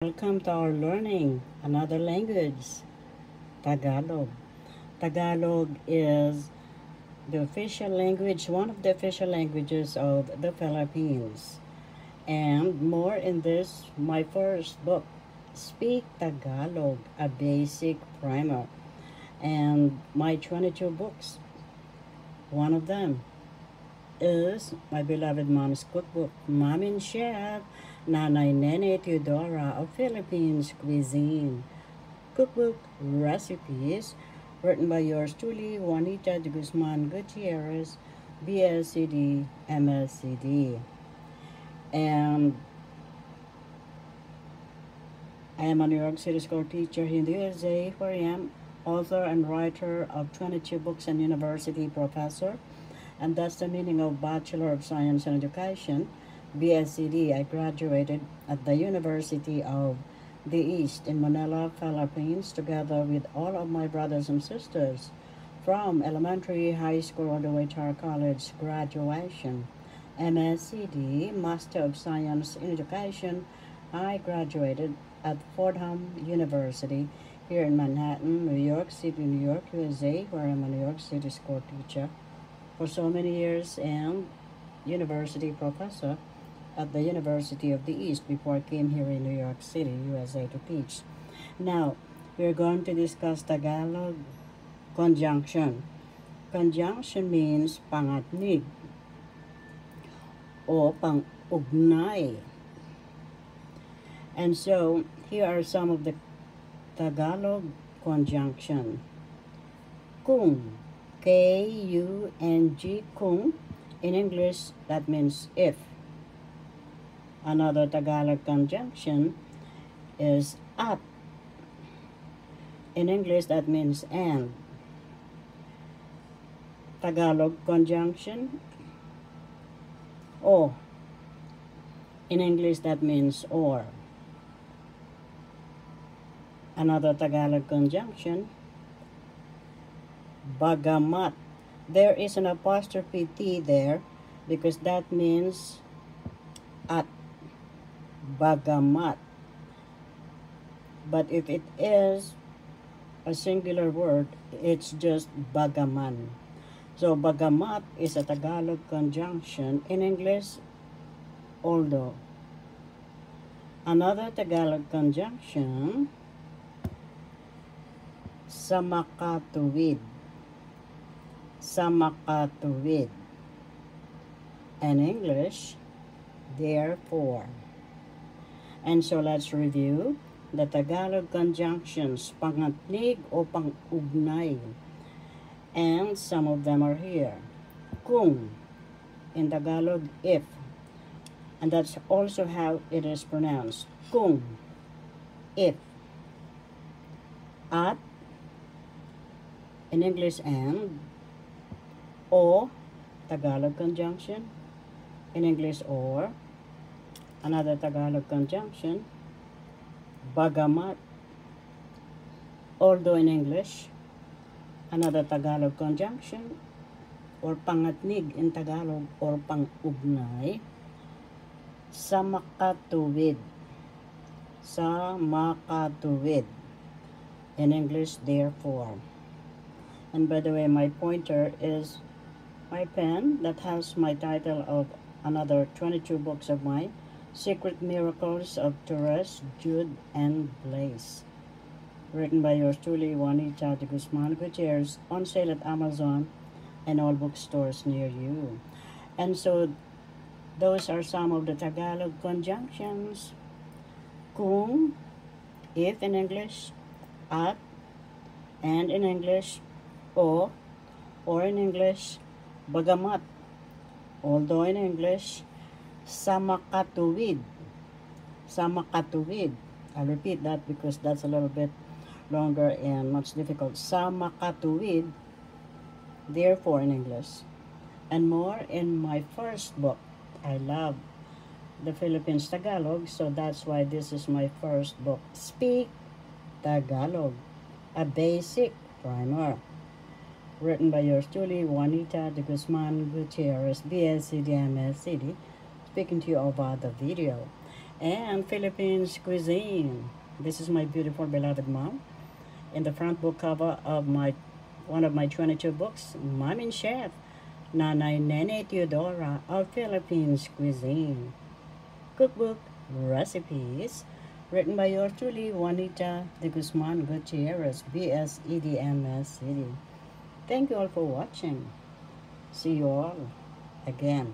Welcome to our learning another language, Tagalog. Tagalog is the official language, one of the official languages of the Philippines. And more in this, my first book, Speak Tagalog, a basic primer. And my 22 books, one of them is my beloved mom's cookbook, Mom and Chef, Nanay Nene Teodora of Philippines Cuisine. Cookbook recipes written by yours truly, Juanita de Guzman Gutierrez, BSCD, MSCD. And I am a New York City school teacher here in the USA, where I am author and writer of 22 books and university professor. And that's the meaning of Bachelor of Science in Education, BSCD. I graduated at the University of the East in Manila, Philippines, together with all of my brothers and sisters from elementary, high school, all the way to our college graduation. MSCD, Master of Science in Education. I graduated at Fordham University here in Manhattan, New York City, New York, USA, where I'm a New York City school teacher for so many years and university professor at the University of the East before I came here in New York City, USA to teach. Now, we're going to discuss Tagalog conjunction. Conjunction means pangatnig o pang-ugnay. And so, here are some of the Tagalog conjunction. Kung, K-U-N-G, kung. In English, that means if. Another Tagalog conjunction is at. In English, that means and. Tagalog conjunction, o. In English, that means or. Another Tagalog conjunction, bagamat. There is an apostrophe T there because that means at. Bagamat. But if it is a singular word, it's just bagaman. So bagamat is a Tagalog conjunction. In English, although. Another Tagalog conjunction, samakatuwid. Samakatuwid. In English, therefore. And so let's review the Tagalog conjunctions, pangatnig o pang-ugnay. And some of them are here. Kung, in Tagalog, if. And that's also how it is pronounced. Kung, if. At, in English, and. O, Tagalog conjunction. In English, or. Another Tagalog conjunction, bagamat. Although in English, another Tagalog conjunction, or pangatnig in Tagalog, or pang-ugnay, samakatuwid. Samakatuwid. In English, therefore. And by the way, my pointer is my pen that has my title of another 22 books of mine, Secret Miracles of Torres, Jude, and Blaze. Written by yours truly, Juanita de Guzman Gutierrez, on sale at Amazon and all bookstores near you. And so, those are some of the Tagalog conjunctions. Kung, if in English, at, and in English, o, or in English, bagamat. Although in English, samakatuwid. Samakatuwid. I'll repeat that because that's a little bit longer and much difficult. Samakatuwid, therefore in English. And more in my first book. I love the Philippines Tagalog, so that's why this is my first book. Speak Tagalog, a basic primer. Written by yours truly, Juanita de Guzman Gutierrez, BSCD, MSCD, speaking to you over the video. and Philippines cuisine. This is my beautiful beloved mom. In the front book cover of one of my 22 books, Mom and Chef, Nanay Nene Teodora of Philippines cuisine. Cookbook recipes written by yours truly, Juanita de Guzman Gutierrez, BSEDMS City. Thank you all for watching. See you all again.